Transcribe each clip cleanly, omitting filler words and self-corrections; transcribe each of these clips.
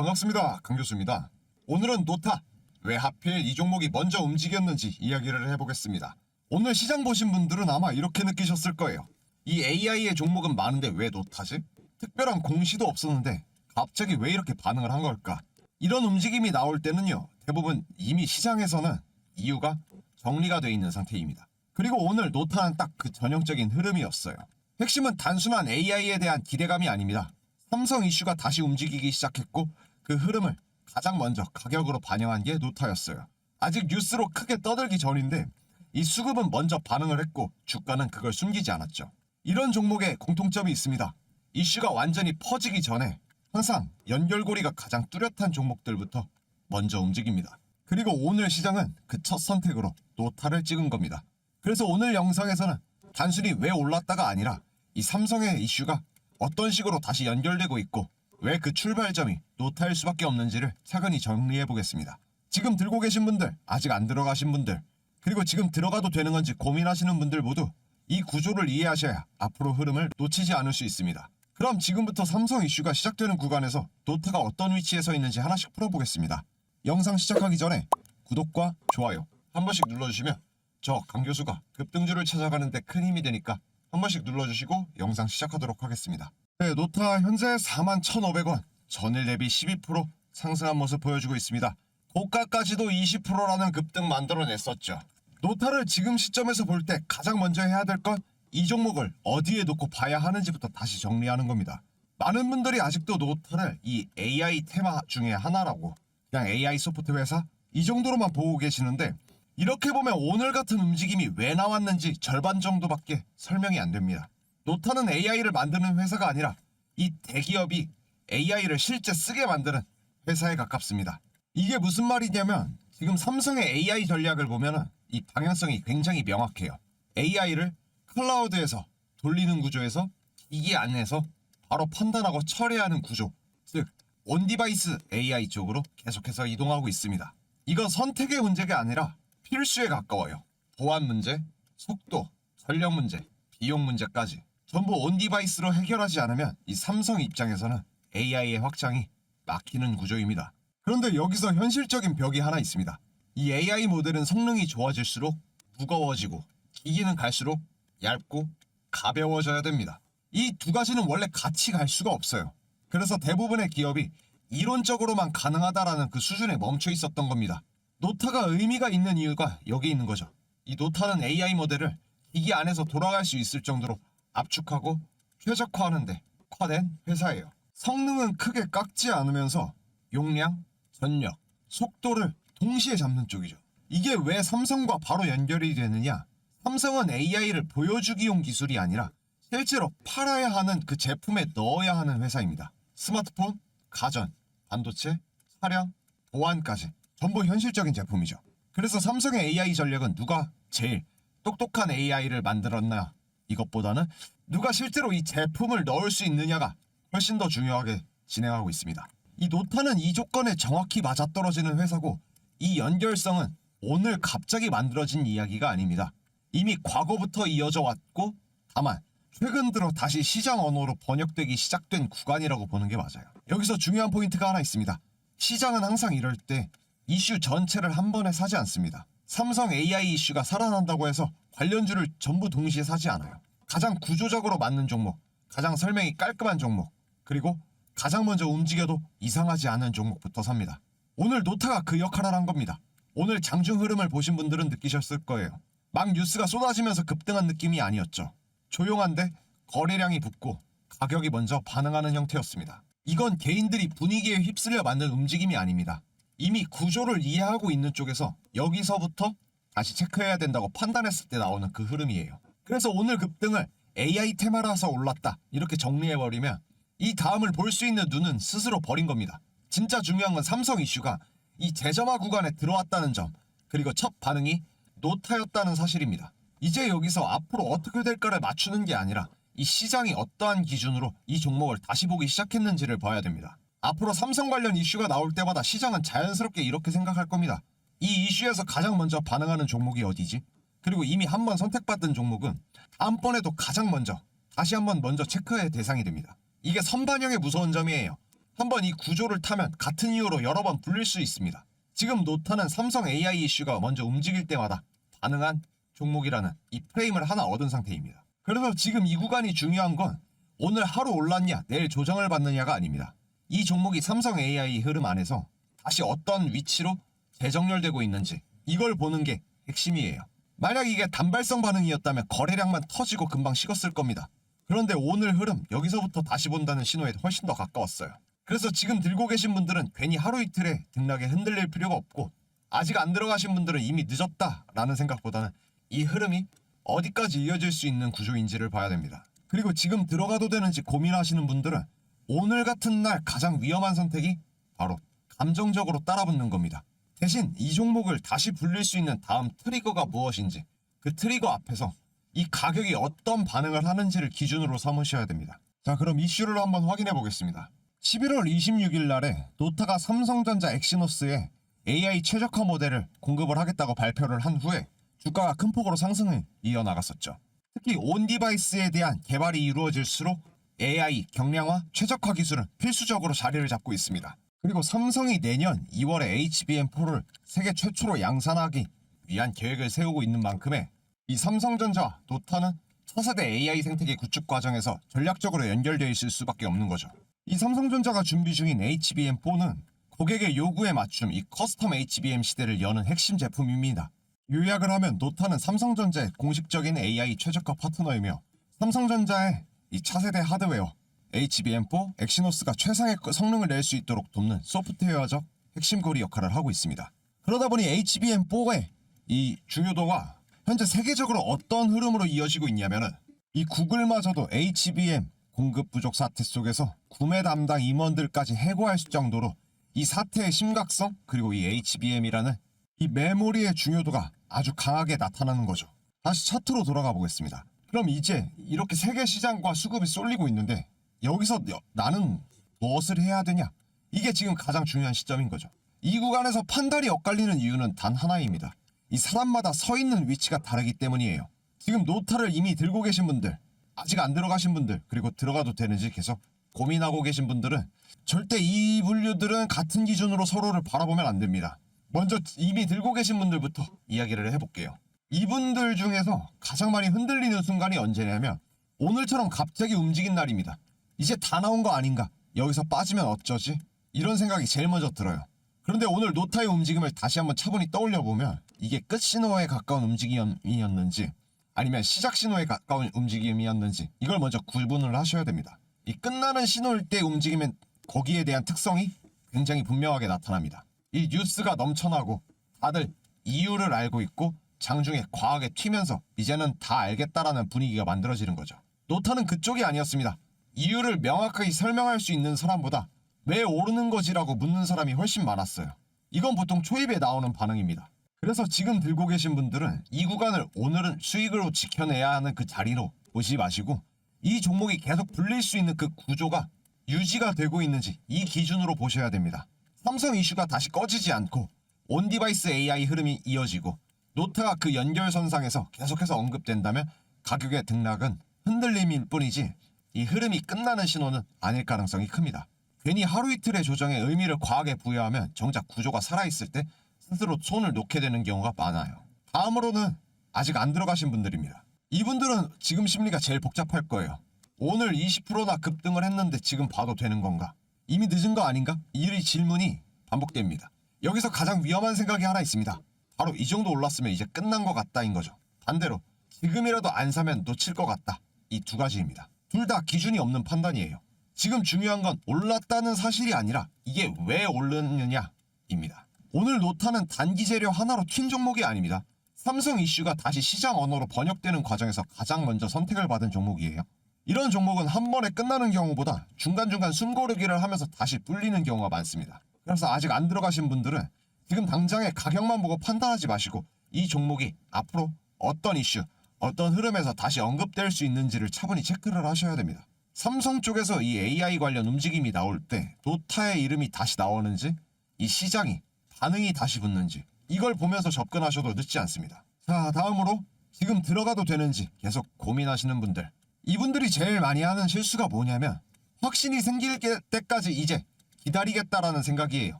반갑습니다. 강교수입니다. 오늘은 노타, 왜 하필 이 종목이 먼저 움직였는지 이야기를 해보겠습니다. 오늘 시장 보신 분들은 아마 이렇게 느끼셨을 거예요. 이 AI의 종목은 많은데 왜 노타지? 특별한 공시도 없었는데 갑자기 왜 이렇게 반응을 한 걸까? 이런 움직임이 나올 때는요, 대부분 이미 시장에서는 이유가 정리가 돼 있는 상태입니다. 그리고 오늘 노타는 딱 그 전형적인 흐름이었어요. 핵심은 단순한 AI에 대한 기대감이 아닙니다. 삼성 이슈가 다시 움직이기 시작했고 그 흐름을 가장 먼저 가격으로 반영한 게 노타였어요. 아직 뉴스로 크게 떠들기 전인데 이 수급은 먼저 반응을 했고 주가는 그걸 숨기지 않았죠. 이런 종목에 공통점이 있습니다. 이슈가 완전히 퍼지기 전에 항상 연결고리가 가장 뚜렷한 종목들부터 먼저 움직입니다. 그리고 오늘 시장은 그 첫 선택으로 노타를 찍은 겁니다. 그래서 오늘 영상에서는 단순히 왜 올랐다가 아니라 이 삼성의 이슈가 어떤 식으로 다시 연결되고 있고 왜 그 출발점이 노타일 수밖에 없는지를 차근히 정리해 보겠습니다. 지금 들고 계신 분들, 아직 안 들어가신 분들, 그리고 지금 들어가도 되는 건지 고민하시는 분들 모두 이 구조를 이해하셔야 앞으로 흐름을 놓치지 않을 수 있습니다. 그럼 지금부터 삼성 이슈가 시작되는 구간에서 노타가 어떤 위치에 서 있는지 하나씩 풀어보겠습니다. 영상 시작하기 전에 구독과 좋아요 한 번씩 눌러주시면 저 강교수가 급등주를 찾아가는데 큰 힘이 되니까 한 번씩 눌러주시고 영상 시작하도록 하겠습니다. 네, 노타 현재 41,500원, 전일 대비 12% 상승한 모습 보여주고 있습니다. 고가까지도 20%라는 급등 만들어냈었죠. 노타를 지금 시점에서 볼 때 가장 먼저 해야 될 건 이 종목을 어디에 놓고 봐야 하는지부터 다시 정리하는 겁니다. 많은 분들이 아직도 노타를 이 AI 테마 중에 하나라고 그냥 AI 소프트 회사 이 정도로만 보고 계시는데 이렇게 보면 오늘 같은 움직임이 왜 나왔는지 절반 정도밖에 설명이 안 됩니다. 노타는 AI를 만드는 회사가 아니라 이 대기업이 AI를 실제 쓰게 만드는 회사에 가깝습니다. 이게 무슨 말이냐면 지금 삼성의 AI 전략을 보면 이 방향성이 굉장히 명확해요. AI를 클라우드에서 돌리는 구조에서 기기 안에서 바로 판단하고 처리하는 구조, 즉 온디바이스 AI 쪽으로 계속해서 이동하고 있습니다. 이건 선택의 문제가 아니라 필수에 가까워요. 보안 문제, 속도, 전력 문제, 비용 문제까지 전부 온디바이스로 해결하지 않으면 이 삼성 입장에서는 AI의 확장이 막히는 구조입니다. 그런데 여기서 현실적인 벽이 하나 있습니다. 이 AI 모델은 성능이 좋아질수록 무거워지고 기기는 갈수록 얇고 가벼워져야 됩니다. 이 두 가지는 원래 같이 갈 수가 없어요. 그래서 대부분의 기업이 이론적으로만 가능하다라는 그 수준에 멈춰 있었던 겁니다. 노타가 의미가 있는 이유가 여기 있는 거죠. 이 노타는 AI 모델을 기기 안에서 돌아갈 수 있을 정도로 압축하고 최적화하는데 특화된 회사예요. 성능은 크게 깎지 않으면서 용량, 전력, 속도를 동시에 잡는 쪽이죠. 이게 왜 삼성과 바로 연결이 되느냐? 삼성은 AI를 보여주기용 기술이 아니라 실제로 팔아야 하는 그 제품에 넣어야 하는 회사입니다. 스마트폰, 가전, 반도체, 차량, 보안까지 전부 현실적인 제품이죠. 그래서 삼성의 AI 전략은 누가 제일 똑똑한 AI를 만들었나 이것보다는 누가 실제로 이 제품을 넣을 수 있느냐가 훨씬 더 중요하게 진행하고 있습니다. 이 노타는 이 조건에 정확히 맞아떨어지는 회사고 이 연결성은 오늘 갑자기 만들어진 이야기가 아닙니다. 이미 과거부터 이어져 왔고 다만 최근 들어 다시 시장 언어로 번역되기 시작된 구간이라고 보는 게 맞아요. 여기서 중요한 포인트가 하나 있습니다. 시장은 항상 이럴 때 이슈 전체를 한 번에 사지 않습니다. 삼성 AI 이슈가 살아난다고 해서 관련주를 전부 동시에 사지 않아요. 가장 구조적으로 맞는 종목, 가장 설명이 깔끔한 종목, 그리고 가장 먼저 움직여도 이상하지 않은 종목부터 삽니다. 오늘 노타가 그 역할을 한 겁니다. 오늘 장중 흐름을 보신 분들은 느끼셨을 거예요. 막 뉴스가 쏟아지면서 급등한 느낌이 아니었죠. 조용한데 거래량이 붙고 가격이 먼저 반응하는 형태였습니다. 이건 개인들이 분위기에 휩쓸려 만든 움직임이 아닙니다. 이미 구조를 이해하고 있는 쪽에서 여기서부터 다시 체크해야 된다고 판단했을 때 나오는 그 흐름이에요. 그래서 오늘 급등을 AI 테마라서 올랐다 이렇게 정리해버리면 이 다음을 볼 수 있는 눈은 스스로 버린 겁니다. 진짜 중요한 건 삼성 이슈가 이 재점화 구간에 들어왔다는 점, 그리고 첫 반응이 노타였다는 사실입니다. 이제 여기서 앞으로 어떻게 될까를 맞추는 게 아니라 이 시장이 어떠한 기준으로 이 종목을 다시 보기 시작했는지를 봐야 됩니다. 앞으로 삼성 관련 이슈가 나올 때마다 시장은 자연스럽게 이렇게 생각할 겁니다. 이 이슈에서 가장 먼저 반응하는 종목이 어디지? 그리고 이미 한번 선택받은 종목은 다음번에도 가장 먼저 다시 한번 먼저 체크의 대상이 됩니다. 이게 선반영의 무서운 점이에요. 한번 이 구조를 타면 같은 이유로 여러 번 불릴 수 있습니다. 지금 노타는 삼성 AI 이슈가 먼저 움직일 때마다 반응한 종목이라는 이 프레임을 하나 얻은 상태입니다. 그래서 지금 이 구간이 중요한 건 오늘 하루 올랐냐 내일 조정을 받느냐가 아닙니다. 이 종목이 삼성 AI 흐름 안에서 다시 어떤 위치로 재정렬되고 있는지 이걸 보는 게 핵심이에요. 만약 이게 단발성 반응이었다면 거래량만 터지고 금방 식었을 겁니다. 그런데 오늘 흐름 여기서부터 다시 본다는 신호에 훨씬 더 가까웠어요. 그래서 지금 들고 계신 분들은 괜히 하루 이틀에 등락에 흔들릴 필요가 없고 아직 안 들어가신 분들은 이미 늦었다라는 생각보다는 이 흐름이 어디까지 이어질 수 있는 구조인지를 봐야 됩니다. 그리고 지금 들어가도 되는지 고민하시는 분들은 오늘 같은 날 가장 위험한 선택이 바로 감정적으로 따라붙는 겁니다. 대신 이 종목을 다시 불릴 수 있는 다음 트리거가 무엇인지 그 트리거 앞에서 이 가격이 어떤 반응을 하는지를 기준으로 삼으셔야 됩니다. 자, 그럼 이슈를 한번 확인해 보겠습니다. 11월 26일 날에 노타가 삼성전자 엑시노스에 AI 최적화 모델을 공급을 하겠다고 발표를 한 후에 주가가 큰 폭으로 상승을 이어나갔었죠. 특히 온 디바이스에 대한 개발이 이루어질수록 AI 경량화 최적화 기술은 필수적으로 자리를 잡고 있습니다. 그리고 삼성이 내년 2월에 HBM4를 세계 최초로 양산하기 위한 계획을 세우고 있는 만큼의 이 삼성전자와 노타는 차세대 AI 생태계 구축 과정에서 전략적으로 연결되어 있을 수밖에 없는 거죠. 이 삼성전자가 준비 중인 HBM4는 고객의 요구에 맞춤 이 커스텀 HBM 시대를 여는 핵심 제품입니다. 요약을 하면 노타는 삼성전자의 공식적인 AI 최적화 파트너이며 삼성전자의 이 차세대 하드웨어 HBM4 엑시노스가 최상의 성능을 낼 수 있도록 돕는 소프트웨어적 핵심 고리 역할을 하고 있습니다. 그러다 보니 HBM4의 이 중요도가 현재 세계적으로 어떤 흐름으로 이어지고 있냐면은 이 구글마저도 HBM 공급 부족 사태 속에서 구매 담당 임원들까지 해고할 정도로 이 사태의 심각성 그리고 이 HBM이라는 이 메모리의 중요도가 아주 강하게 나타나는 거죠. 다시 차트로 돌아가 보겠습니다. 그럼 이제 이렇게 세계 시장과 수급이 쏠리고 있는데 여기서 나는 무엇을 해야 되냐? 이게 지금 가장 중요한 시점인 거죠. 이 구간에서 판단이 엇갈리는 이유는 단 하나입니다. 이 사람마다 서 있는 위치가 다르기 때문이에요. 지금 노타를 이미 들고 계신 분들, 아직 안 들어가신 분들, 그리고 들어가도 되는지 계속 고민하고 계신 분들은 절대 이 분류들은 같은 기준으로 서로를 바라보면 안 됩니다. 먼저 이미 들고 계신 분들부터 이야기를 해볼게요. 이분들 중에서 가장 많이 흔들리는 순간이 언제냐면 오늘처럼 갑자기 움직인 날입니다. 이제 다 나온 거 아닌가? 여기서 빠지면 어쩌지? 이런 생각이 제일 먼저 들어요. 그런데 오늘 노타의 움직임을 다시 한번 차분히 떠올려보면 이게 끝 신호에 가까운 움직임이었는지 아니면 시작 신호에 가까운 움직임이었는지 이걸 먼저 구분을 하셔야 됩니다. 이 끝나는 신호일 때 움직이면 거기에 대한 특성이 굉장히 분명하게 나타납니다. 이 뉴스가 넘쳐나고 다들 이유를 알고 있고 장중에 과하게 튀면서 이제는 다 알겠다라는 분위기가 만들어지는 거죠. 노타는 그쪽이 아니었습니다. 이유를 명확하게 설명할 수 있는 사람보다 왜 오르는 거지라고 묻는 사람이 훨씬 많았어요. 이건 보통 초입에 나오는 반응입니다. 그래서 지금 들고 계신 분들은 이 구간을 오늘은 수익으로 지켜내야 하는 그 자리로 보지 마시고 이 종목이 계속 불릴 수 있는 그 구조가 유지가 되고 있는지 이 기준으로 보셔야 됩니다. 삼성 이슈가 다시 꺼지지 않고 온디바이스 AI 흐름이 이어지고 노타가 그 연결선상에서 계속해서 언급된다면 가격의 등락은 흔들림일 뿐이지 이 흐름이 끝나는 신호는 아닐 가능성이 큽니다. 괜히 하루 이틀의 조정에 의미를 과하게 부여하면 정작 구조가 살아있을 때 스스로 손을 놓게 되는 경우가 많아요. 다음으로는 아직 안 들어가신 분들입니다. 이분들은 지금 심리가 제일 복잡할 거예요. 오늘 20%나 급등을 했는데 지금 봐도 되는 건가? 이미 늦은 거 아닌가? 이 질문이 반복됩니다. 여기서 가장 위험한 생각이 하나 있습니다. 바로 이 정도 올랐으면 이제 끝난 것 같다인 거죠. 반대로 지금이라도 안 사면 놓칠 것 같다. 이 두 가지입니다. 둘 다 기준이 없는 판단이에요. 지금 중요한 건 올랐다는 사실이 아니라 이게 왜 오르느냐입니다. 오늘 노타는 단기 재료 하나로 튄 종목이 아닙니다. 삼성 이슈가 다시 시장 언어로 번역되는 과정에서 가장 먼저 선택을 받은 종목이에요. 이런 종목은 한 번에 끝나는 경우보다 중간중간 숨고르기를 하면서 다시 불리는 경우가 많습니다. 그래서 아직 안 들어가신 분들은 지금 당장의 가격만 보고 판단하지 마시고 이 종목이 앞으로 어떤 이슈, 어떤 흐름에서 다시 언급될 수 있는지를 차분히 체크를 하셔야 됩니다. 삼성 쪽에서 이 AI 관련 움직임이 나올 때 노타의 이름이 다시 나오는지 이 시장이 반응이 다시 붙는지 이걸 보면서 접근하셔도 늦지 않습니다. 자, 다음으로 지금 들어가도 되는지 계속 고민하시는 분들, 이분들이 제일 많이 하는 실수가 뭐냐면 확신이 생길 때까지 이제 기다리겠다라는 생각이에요.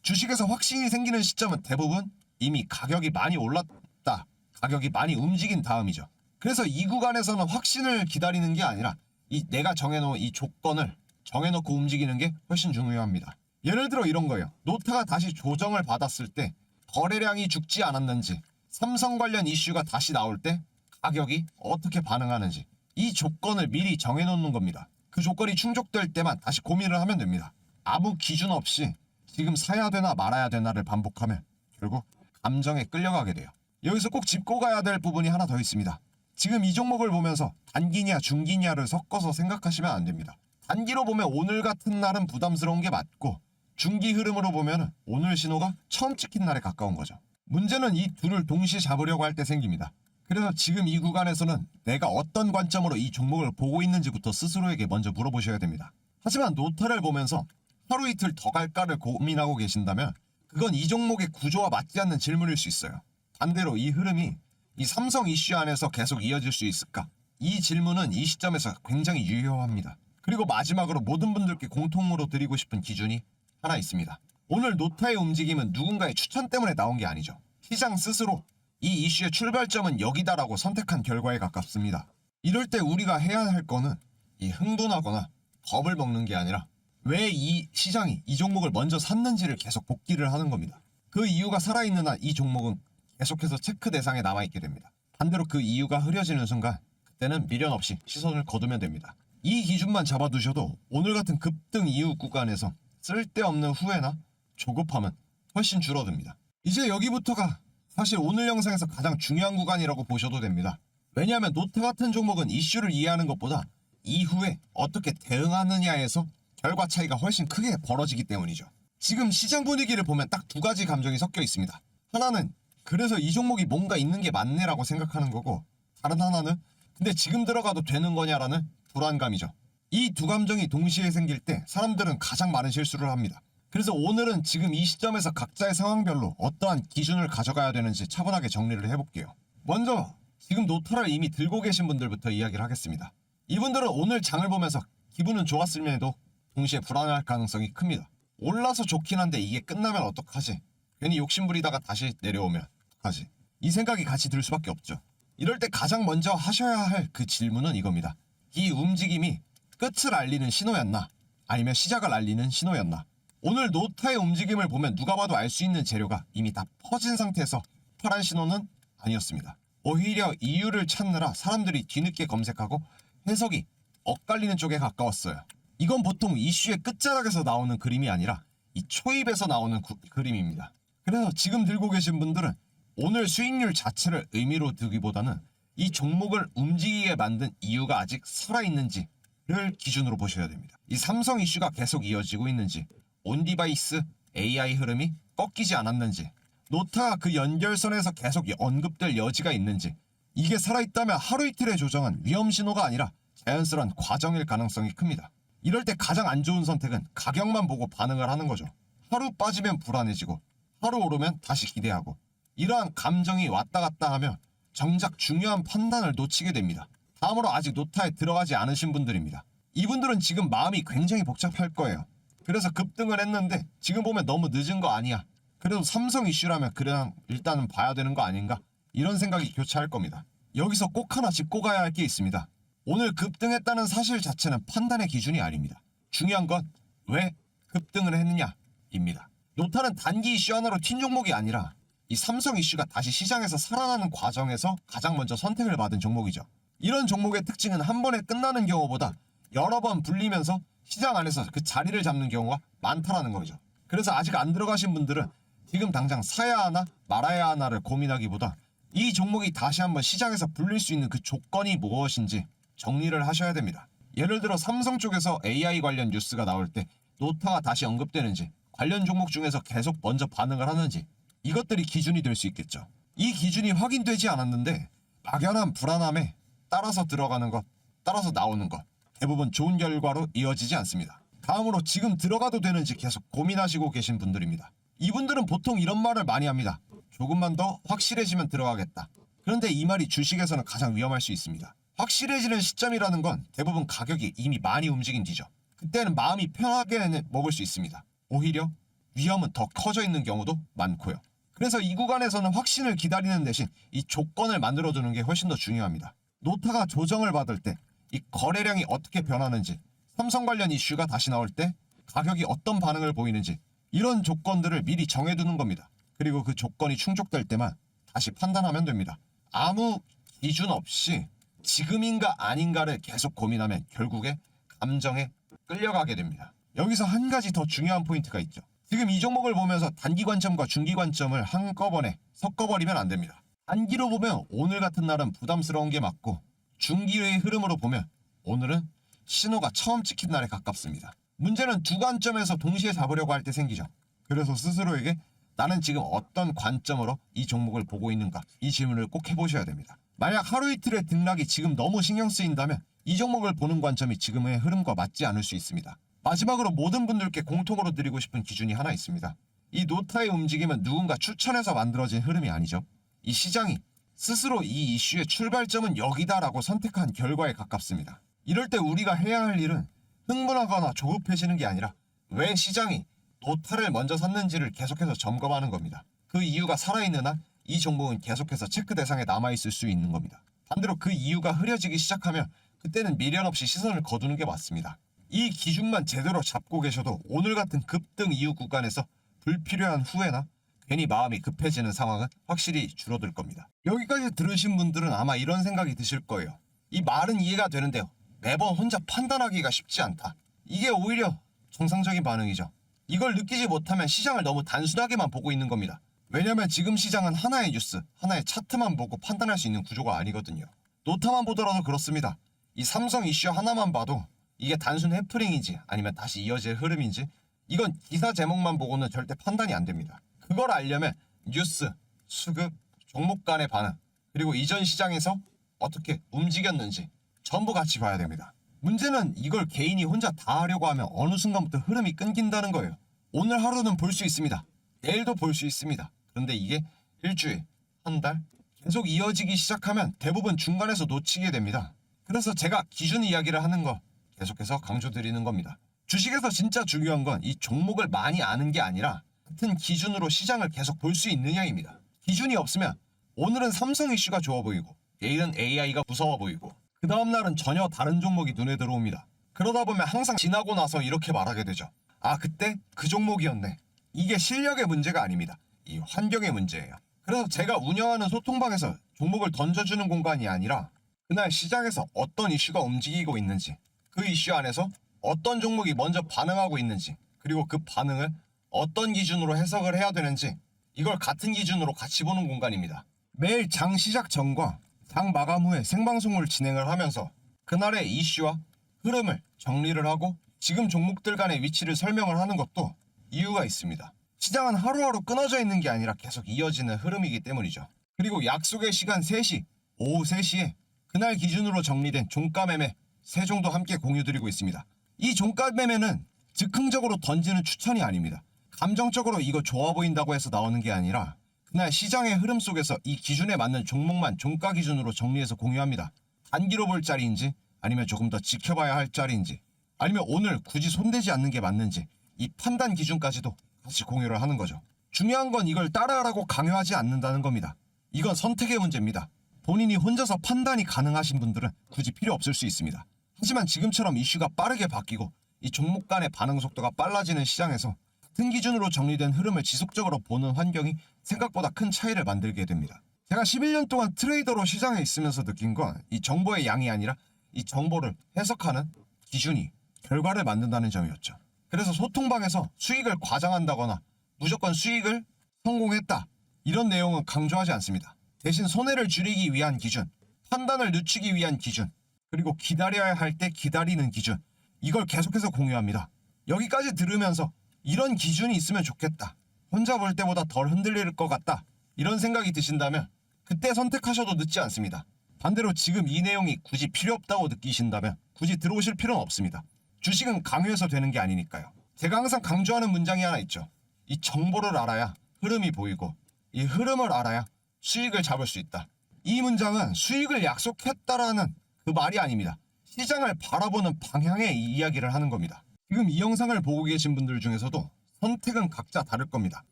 주식에서 확신이 생기는 시점은 대부분 이미 가격이 많이 올랐다, 가격이 많이 움직인 다음이죠. 그래서 이 구간에서는 확신을 기다리는 게 아니라 이 내가 정해놓은 이 조건을 정해놓고 움직이는 게 훨씬 중요합니다. 예를 들어 이런 거예요. 노타가 다시 조정을 받았을 때 거래량이 죽지 않았는지, 삼성 관련 이슈가 다시 나올 때 가격이 어떻게 반응하는지, 이 조건을 미리 정해놓는 겁니다. 그 조건이 충족될 때만 다시 고민을 하면 됩니다. 아무 기준 없이 지금 사야 되나 말아야 되나를 반복하면 결국 감정에 끌려가게 돼요. 여기서 꼭 짚고 가야 될 부분이 하나 더 있습니다. 지금 이 종목을 보면서 단기냐 중기냐를 섞어서 생각하시면 안 됩니다. 단기로 보면 오늘 같은 날은 부담스러운 게 맞고, 중기 흐름으로 보면 오늘 신호가 처음 찍힌 날에 가까운 거죠. 문제는 이 둘을 동시에 잡으려고 할 때 생깁니다. 그래서 지금 이 구간에서는 내가 어떤 관점으로 이 종목을 보고 있는지부터 스스로에게 먼저 물어보셔야 됩니다. 하지만 노타를 보면서 하루 이틀 더 갈까를 고민하고 계신다면 그건 이 종목의 구조와 맞지 않는 질문일 수 있어요. 반대로 이 흐름이 이 삼성 이슈 안에서 계속 이어질 수 있을까? 이 질문은 이 시점에서 굉장히 유효합니다. 그리고 마지막으로 모든 분들께 공통으로 드리고 싶은 기준이 하나 있습니다. 오늘 노타의 움직임은 누군가의 추천 때문에 나온 게 아니죠. 시장 스스로 이 이슈의 출발점은 여기다라고 선택한 결과에 가깝습니다. 이럴 때 우리가 해야 할 거는 이 흥분하거나 겁을 먹는 게 아니라 왜 이 시장이 이 종목을 먼저 샀는지를 계속 복기를 하는 겁니다. 그 이유가 살아있는 한 이 종목은 계속해서 체크 대상에 남아있게 됩니다. 반대로 그 이유가 흐려지는 순간 그때는 미련 없이 시선을 거두면 됩니다. 이 기준만 잡아두셔도 오늘 같은 급등 이후 구간에서 쓸데없는 후회나 조급함은 훨씬 줄어듭니다. 이제 여기부터가 사실 오늘 영상에서 가장 중요한 구간이라고 보셔도 됩니다. 왜냐하면 노타 같은 종목은 이슈를 이해하는 것보다 이후에 어떻게 대응하느냐에서 결과 차이가 훨씬 크게 벌어지기 때문이죠. 지금 시장 분위기를 보면 딱 두 가지 감정이 섞여 있습니다. 하나는 그래서 이 종목이 뭔가 있는 게 맞네라고 생각하는 거고, 다른 하나는 근데 지금 들어가도 되는 거냐라는 불안감이죠. 이 두 감정이 동시에 생길 때 사람들은 가장 많은 실수를 합니다. 그래서 오늘은 지금 이 시점에서 각자의 상황별로 어떠한 기준을 가져가야 되는지 차분하게 정리를 해볼게요. 먼저 지금 노타를 이미 들고 계신 분들부터 이야기를 하겠습니다. 이분들은 오늘 장을 보면서 기분은 좋았음에도 동시에 불안할 가능성이 큽니다. 올라서 좋긴 한데 이게 끝나면 어떡하지? 괜히 욕심부리다가 다시 내려오면 어떡하지? 이 생각이 같이 들 수밖에 없죠. 이럴 때 가장 먼저 하셔야 할 그 질문은 이겁니다. 이 움직임이 끝을 알리는 신호였나? 아니면 시작을 알리는 신호였나? 오늘 노타의 움직임을 보면 누가 봐도 알 수 있는 재료가 이미 다 퍼진 상태에서 파란 신호는 아니었습니다. 오히려 이유를 찾느라 사람들이 뒤늦게 검색하고 해석이 엇갈리는 쪽에 가까웠어요. 이건 보통 이슈의 끝자락에서 나오는 그림이 아니라 이 초입에서 나오는 그림입니다. 그래서 지금 들고 계신 분들은 오늘 수익률 자체를 의미로 두기보다는 이 종목을 움직이게 만든 이유가 아직 살아있는지를 기준으로 보셔야 됩니다. 이 삼성 이슈가 계속 이어지고 있는지, 온디바이스 AI 흐름이 꺾이지 않았는지, 노타가 그 연결선에서 계속 언급될 여지가 있는지, 이게 살아있다면 하루 이틀의 조정은 위험 신호가 아니라 자연스러운 과정일 가능성이 큽니다. 이럴 때 가장 안 좋은 선택은 가격만 보고 반응을 하는 거죠. 하루 빠지면 불안해지고 하루 오르면 다시 기대하고, 이러한 감정이 왔다 갔다 하면 정작 중요한 판단을 놓치게 됩니다. 다음으로 아직 노타에 들어가지 않으신 분들입니다. 이분들은 지금 마음이 굉장히 복잡할 거예요. 그래서 급등을 했는데 지금 보면 너무 늦은 거 아니야, 그래도 삼성 이슈라면 그냥 일단은 봐야 되는 거 아닌가, 이런 생각이 교차할 겁니다. 여기서 꼭 하나 짚고 가야 할 게 있습니다. 오늘 급등했다는 사실 자체는 판단의 기준이 아닙니다. 중요한 건 왜 급등을 했느냐입니다. 노타는 단기 이슈 하나로 튄 종목이 아니라 이 삼성 이슈가 다시 시장에서 살아나는 과정에서 가장 먼저 선택을 받은 종목이죠. 이런 종목의 특징은 한 번에 끝나는 경우보다 여러 번 불리면서 시장 안에서 그 자리를 잡는 경우가 많다라는 거죠. 그래서 아직 안 들어가신 분들은 지금 당장 사야 하나 말아야 하나를 고민하기보다 이 종목이 다시 한번 시장에서 불릴 수 있는 그 조건이 무엇인지 정리를 하셔야 됩니다. 예를 들어 삼성 쪽에서 AI 관련 뉴스가 나올 때 노타가 다시 언급되는지, 관련 종목 중에서 계속 먼저 반응을 하는지, 이것들이 기준이 될 수 있겠죠. 이 기준이 확인되지 않았는데 막연한 불안함에 따라서 들어가는 것, 따라서 나오는 것, 대부분 좋은 결과로 이어지지 않습니다. 다음으로 지금 들어가도 되는지 계속 고민하시고 계신 분들입니다. 이분들은 보통 이런 말을 많이 합니다. 조금만 더 확실해지면 들어가겠다. 그런데 이 말이 주식에서는 가장 위험할 수 있습니다. 확실해지는 시점이라는 건 대부분 가격이 이미 많이 움직인 뒤죠. 그때는 마음이 편하게 먹을 수 있습니다. 오히려 위험은 더 커져 있는 경우도 많고요. 그래서 이 구간에서는 확신을 기다리는 대신 이 조건을 만들어두는 게 훨씬 더 중요합니다. 노타가 조정을 받을 때 이 거래량이 어떻게 변하는지, 삼성 관련 이슈가 다시 나올 때 가격이 어떤 반응을 보이는지, 이런 조건들을 미리 정해두는 겁니다. 그리고 그 조건이 충족될 때만 다시 판단하면 됩니다. 아무 기준 없이 지금인가 아닌가를 계속 고민하면 결국에 감정에 끌려가게 됩니다. 여기서 한 가지 더 중요한 포인트가 있죠. 지금 이 종목을 보면서 단기 관점과 중기 관점을 한꺼번에 섞어버리면 안 됩니다. 단기로 보면 오늘 같은 날은 부담스러운 게 맞고, 중기의 흐름으로 보면 오늘은 신호가 처음 찍힌 날에 가깝습니다. 문제는 두 관점에서 동시에 잡으려고 할 때 생기죠. 그래서 스스로에게 나는 지금 어떤 관점으로 이 종목을 보고 있는가, 이 질문을 꼭 해보셔야 됩니다. 만약 하루 이틀의 등락이 지금 너무 신경 쓰인다면 이 종목을 보는 관점이 지금의 흐름과 맞지 않을 수 있습니다. 마지막으로 모든 분들께 공통으로 드리고 싶은 기준이 하나 있습니다. 이 노타의 움직임은 누군가 추천해서 만들어진 흐름이 아니죠. 이 시장이 스스로 이 이슈의 출발점은 여기다라고 선택한 결과에 가깝습니다. 이럴 때 우리가 해야 할 일은 흥분하거나 조급해지는 게 아니라 왜 시장이 노타를 먼저 샀는지를 계속해서 점검하는 겁니다. 그 이유가 살아있는 한 이 종목은 계속해서 체크 대상에 남아있을 수 있는 겁니다. 반대로 그 이유가 흐려지기 시작하면 그때는 미련 없이 시선을 거두는 게 맞습니다. 이 기준만 제대로 잡고 계셔도 오늘 같은 급등 이후 구간에서 불필요한 후회나 괜히 마음이 급해지는 상황은 확실히 줄어들 겁니다. 여기까지 들으신 분들은 아마 이런 생각이 드실 거예요. 이 말은 이해가 되는데요. 매번 혼자 판단하기가 쉽지 않다. 이게 오히려 정상적인 반응이죠. 이걸 느끼지 못하면 시장을 너무 단순하게만 보고 있는 겁니다. 왜냐면 지금 시장은 하나의 뉴스, 하나의 차트만 보고 판단할 수 있는 구조가 아니거든요. 노타만 보더라도 그렇습니다. 이 삼성 이슈 하나만 봐도 이게 단순 해프닝인지 아니면 다시 이어질 흐름인지, 이건 기사 제목만 보고는 절대 판단이 안 됩니다. 그걸 알려면 뉴스, 수급, 종목 간의 반응, 그리고 이전 시장에서 어떻게 움직였는지 전부 같이 봐야 됩니다. 문제는 이걸 개인이 혼자 다 하려고 하면 어느 순간부터 흐름이 끊긴다는 거예요. 오늘 하루는 볼 수 있습니다. 내일도 볼 수 있습니다. 그런데 이게 일주일, 한 달 계속 이어지기 시작하면 대부분 중간에서 놓치게 됩니다. 그래서 제가 기준 이야기를 하는 거 계속해서 강조드리는 겁니다. 주식에서 진짜 중요한 건 이 종목을 많이 아는 게 아니라 같은 기준으로 시장을 계속 볼 수 있느냐입니다. 기준이 없으면 오늘은 삼성 이슈가 좋아 보이고 내일은 AI가 무서워 보이고 그 다음날은 전혀 다른 종목이 눈에 들어옵니다. 그러다 보면 항상 지나고 나서 이렇게 말하게 되죠. 아, 그때 그 종목이었네. 이게 실력의 문제가 아닙니다. 이 환경의 문제예요. 그래서 제가 운영하는 소통방에서 종목을 던져주는 공간이 아니라 그날 시장에서 어떤 이슈가 움직이고 있는지, 그 이슈 안에서 어떤 종목이 먼저 반응하고 있는지, 그리고 그 반응을 어떤 기준으로 해석을 해야 되는지, 이걸 같은 기준으로 같이 보는 공간입니다. 매일 장 시작 전과 장 마감 후에 생방송을 진행을 하면서 그날의 이슈와 흐름을 정리를 하고 지금 종목들 간의 위치를 설명을 하는 것도 이유가 있습니다. 시장은 하루하루 끊어져 있는 게 아니라 계속 이어지는 흐름이기 때문이죠. 그리고 약속의 시간 3시, 오후 3시에 그날 기준으로 정리된 종가 매매 3종도 함께 공유드리고 있습니다. 이 종가 매매는 즉흥적으로 던지는 추천이 아닙니다. 감정적으로 이거 좋아 보인다고 해서 나오는 게 아니라 그날 시장의 흐름 속에서 이 기준에 맞는 종목만 종가 기준으로 정리해서 공유합니다. 단기로 볼 자리인지 아니면 조금 더 지켜봐야 할 자리인지 아니면 오늘 굳이 손대지 않는 게 맞는지 이 판단 기준까지도 같이 공유를 하는 거죠. 중요한 건 이걸 따라하라고 강요하지 않는다는 겁니다. 이건 선택의 문제입니다. 본인이 혼자서 판단이 가능하신 분들은 굳이 필요 없을 수 있습니다. 하지만 지금처럼 이슈가 빠르게 바뀌고 이 종목 간의 반응 속도가 빨라지는 시장에서 같은 기준으로 정리된 흐름을 지속적으로 보는 환경이 생각보다 큰 차이를 만들게 됩니다. 제가 11년 동안 트레이더로 시장에 있으면서 느낀 건 이 정보의 양이 아니라 이 정보를 해석하는 기준이 결과를 만든다는 점이었죠. 그래서 소통방에서 수익을 과장한다거나 무조건 수익을 성공했다 이런 내용은 강조하지 않습니다. 대신 손해를 줄이기 위한 기준, 판단을 늦추기 위한 기준, 그리고 기다려야 할 때 기다리는 기준, 이걸 계속해서 공유합니다. 여기까지 들으면서 이런 기준이 있으면 좋겠다, 혼자 볼 때보다 덜 흔들릴 것 같다, 이런 생각이 드신다면 그때 선택하셔도 늦지 않습니다. 반대로 지금 이 내용이 굳이 필요 없다고 느끼신다면 굳이 들어오실 필요는 없습니다. 주식은 강요해서 되는 게 아니니까요. 제가 항상 강조하는 문장이 하나 있죠. 이 정보를 알아야 흐름이 보이고 이 흐름을 알아야 수익을 잡을 수 있다. 이 문장은 수익을 약속했다라는 그 말이 아닙니다. 시장을 바라보는 방향의 이야기를 하는 겁니다. 지금 이 영상을 보고 계신 분들 중에서도 선택은 각자 다를 겁니다.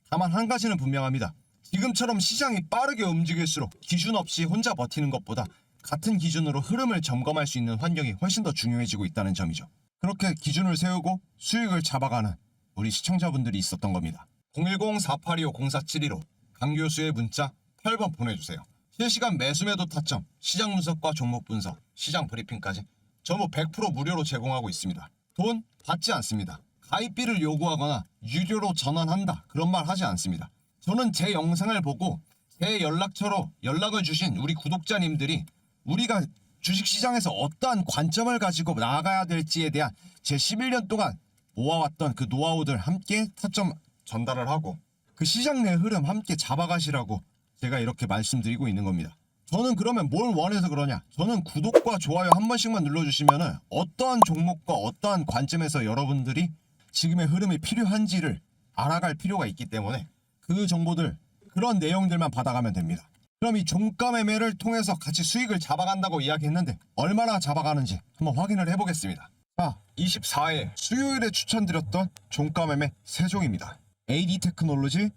다만 한 가지는 분명합니다. 지금처럼 시장이 빠르게 움직일수록 기준 없이 혼자 버티는 것보다 같은 기준으로 흐름을 점검할 수 있는 환경이 훨씬 더 중요해지고 있다는 점이죠. 그렇게 기준을 세우고 수익을 잡아가는 우리 시청자분들이 있었던 겁니다. 010-4825-0472로 강 교수의 문자 8번 보내주세요. 실시간 매수매도 타점, 시장 분석과 종목 분석, 시장 브리핑까지 전부 100% 무료로 제공하고 있습니다. 돈 받지 않습니다. 가입비를 요구하거나 유료로 전환한다 그런 말 하지 않습니다. 저는 제 영상을 보고 제 연락처로 연락을 주신 우리 구독자님들이 우리가 주식시장에서 어떠한 관점을 가지고 나아가야 될지에 대한 제 11년 동안 모아왔던 그 노하우들 함께 타점 전달을 하고 그 시장 내 흐름 함께 잡아가시라고 제가 이렇게 말씀드리고 있는 겁니다. 저는 그러면 뭘 원해서 그러냐? 저는 구독과 좋아요 한 번씩만 눌러주시면 어떠한 종목과 어떠한 관점에서 여러분들이 지금의 흐름이 필요한지를 알아갈 필요가 있기 때문에 그 정보들 그런 내용들만 받아가면 됩니다. 그럼 이 종가 매매를 통해서 같이 수익을 잡아간다고 이야기했는데 얼마나 잡아가는지 한번 확인을 해보겠습니다. 자, 24일 수요일에 추천드렸던 종가 매매 3종입니다. AD테크놀로지,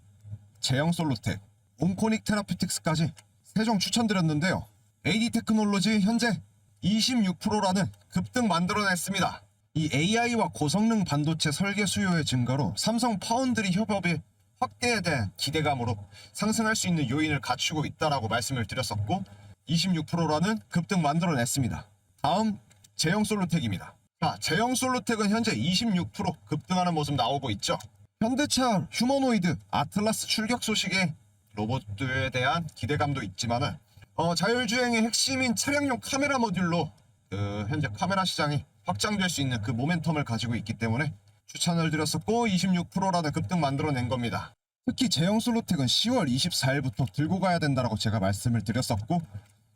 제형솔루텍, 온코닉 테라피틱스까지 3종 추천드렸는데요. AD테크놀로지 현재 26%라는 급등 만들어냈습니다. 이 AI와 고성능 반도체 설계 수요의 증가로 삼성 파운드리 협업이 확대에 대한 기대감으로 상승할 수 있는 요인을 갖추고 있다라고 말씀을 드렸었고 26%라는 급등 만들어냈습니다. 다음 제형솔루텍입니다. 자, 제형솔루텍은 현재 26% 급등하는 모습 나오고 있죠. 현대차 휴머노이드 아틀라스 출격 소식에 로봇들에 대한 기대감도 있지만은 자율주행의 핵심인 차량용 카메라 모듈로 현재 카메라 시장이 확장될 수 있는 그 모멘텀을 가지고 있기 때문에 추천을 드렸었고 26%라는 급등 만들어낸 겁니다. 특히 제형솔루텍은 10월 24일부터 들고 가야 된다라고 제가 말씀을 드렸었고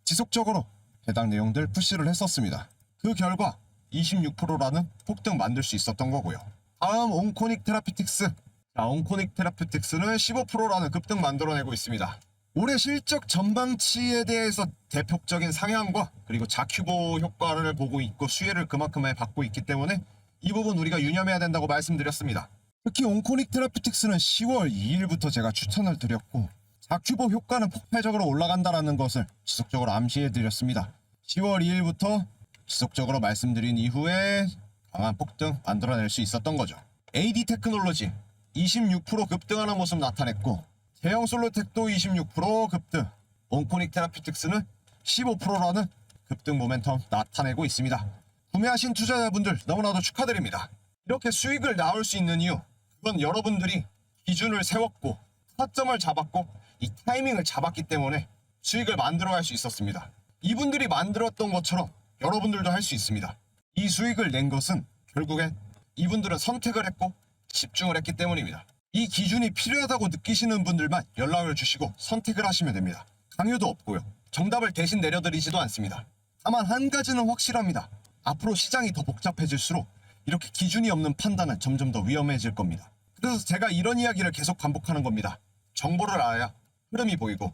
지속적으로 해당 내용들 푸시를 했었습니다. 그 결과 26%라는 폭등 만들 수 있었던 거고요. 다음 온코닉 테라피틱스. 자, 온코닉 테라피틱스는 15%라는 급등 만들어내고 있습니다. 올해 실적 전망치에 대해서 대폭적인 상향과 그리고 자큐보 효과를 보고 있고 수혜를 그만큼 많이 받고 있기 때문에 이 부분 우리가 유념해야 된다고 말씀드렸습니다. 특히 온코닉 테라피틱스는 10월 2일부터 제가 추천을 드렸고 자큐보 효과는 폭발적으로 올라간다는 것을 지속적으로 암시해드렸습니다. 10월 2일부터 지속적으로 말씀드린 이후에 강한 폭등 만들어낼 수 있었던 거죠. AD테크놀로지 26% 급등하는 모습 나타냈고 제형솔루텍도 26% 급등, 온코닉 테라피틱스는 15%라는 급등 모멘텀 나타내고 있습니다. 구매하신 투자자분들 너무나도 축하드립니다. 이렇게 수익을 낳을 수 있는 이유, 그건 여러분들이 기준을 세웠고 타점을 잡았고 이 타이밍을 잡았기 때문에 수익을 만들어갈 수 있었습니다. 이분들이 만들었던 것처럼 여러분들도 할 수 있습니다. 이 수익을 낸 것은 결국엔 이분들은 선택을 했고 집중을 했기 때문입니다. 이 기준이 필요하다고 느끼시는 분들만 연락을 주시고 선택을 하시면 됩니다. 강요도 없고요. 정답을 대신 내려드리지도 않습니다. 다만 한 가지는 확실합니다. 앞으로 시장이 더 복잡해질수록 이렇게 기준이 없는 판단은 점점 더 위험해질 겁니다. 그래서 제가 이런 이야기를 계속 반복하는 겁니다. 정보를 알아야 흐름이 보이고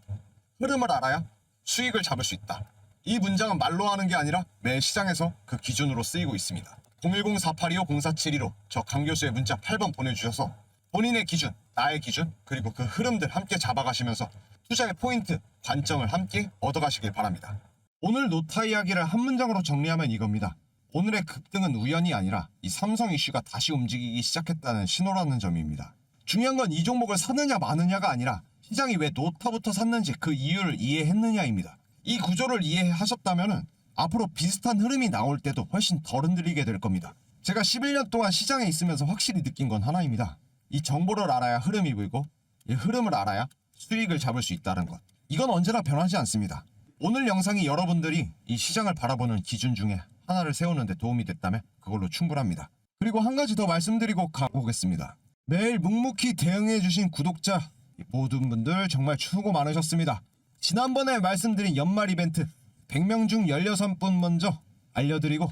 흐름을 알아야 수익을 잡을 수 있다. 이 문장은 말로 하는 게 아니라 매 시장에서 그 기준으로 쓰이고 있습니다. 010-4825-0472로 저 강 교수의 문자 8번 보내주셔서 본인의 기준, 나의 기준, 그리고 그 흐름들 함께 잡아가시면서 투자의 포인트, 관점을 함께 얻어가시길 바랍니다. 오늘 노타 이야기를 한 문장으로 정리하면 이겁니다. 오늘의 급등은 우연이 아니라 이 삼성 이슈가 다시 움직이기 시작했다는 신호라는 점입니다. 중요한 건 이 종목을 사느냐 마느냐가 아니라 시장이 왜 노타부터 샀는지 그 이유를 이해했느냐입니다. 이 구조를 이해하셨다면 앞으로 비슷한 흐름이 나올 때도 훨씬 덜 흔들리게 될 겁니다. 제가 11년 동안 시장에 있으면서 확실히 느낀 건 하나입니다. 이 정보를 알아야 흐름이 보이고 이 흐름을 알아야 수익을 잡을 수 있다는 것. 이건 언제나 변하지 않습니다. 오늘 영상이 여러분들이 이 시장을 바라보는 기준 중에 하나를 세우는 데 도움이 됐다면 그걸로 충분합니다. 그리고 한 가지 더 말씀드리고 가보겠습니다. 매일 묵묵히 대응해주신 구독자 모든 분들 정말 수고 많으셨습니다. 지난번에 말씀드린 연말 이벤트 100명 중 16분 먼저 알려드리고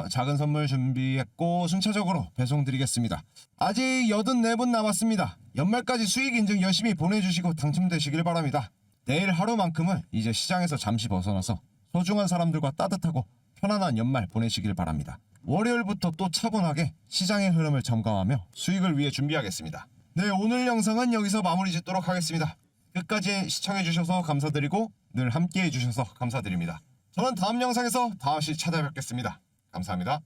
작은 선물 준비했고 순차적으로 배송드리겠습니다. 아직 84분 남았습니다. 연말까지 수익 인증 열심히 보내주시고 당첨되시길 바랍니다. 내일 하루만큼은 이제 시장에서 잠시 벗어나서 소중한 사람들과 따뜻하고 편안한 연말 보내시길 바랍니다. 월요일부터 또 차분하게 시장의 흐름을 점검하며 수익을 위해 준비하겠습니다. 네, 오늘 영상은 여기서 마무리 짓도록 하겠습니다. 끝까지 시청해주셔서 감사드리고 늘 함께해 주셔서 감사드립니다. 저는 다음 영상에서 다시 찾아뵙겠습니다. 감사합니다.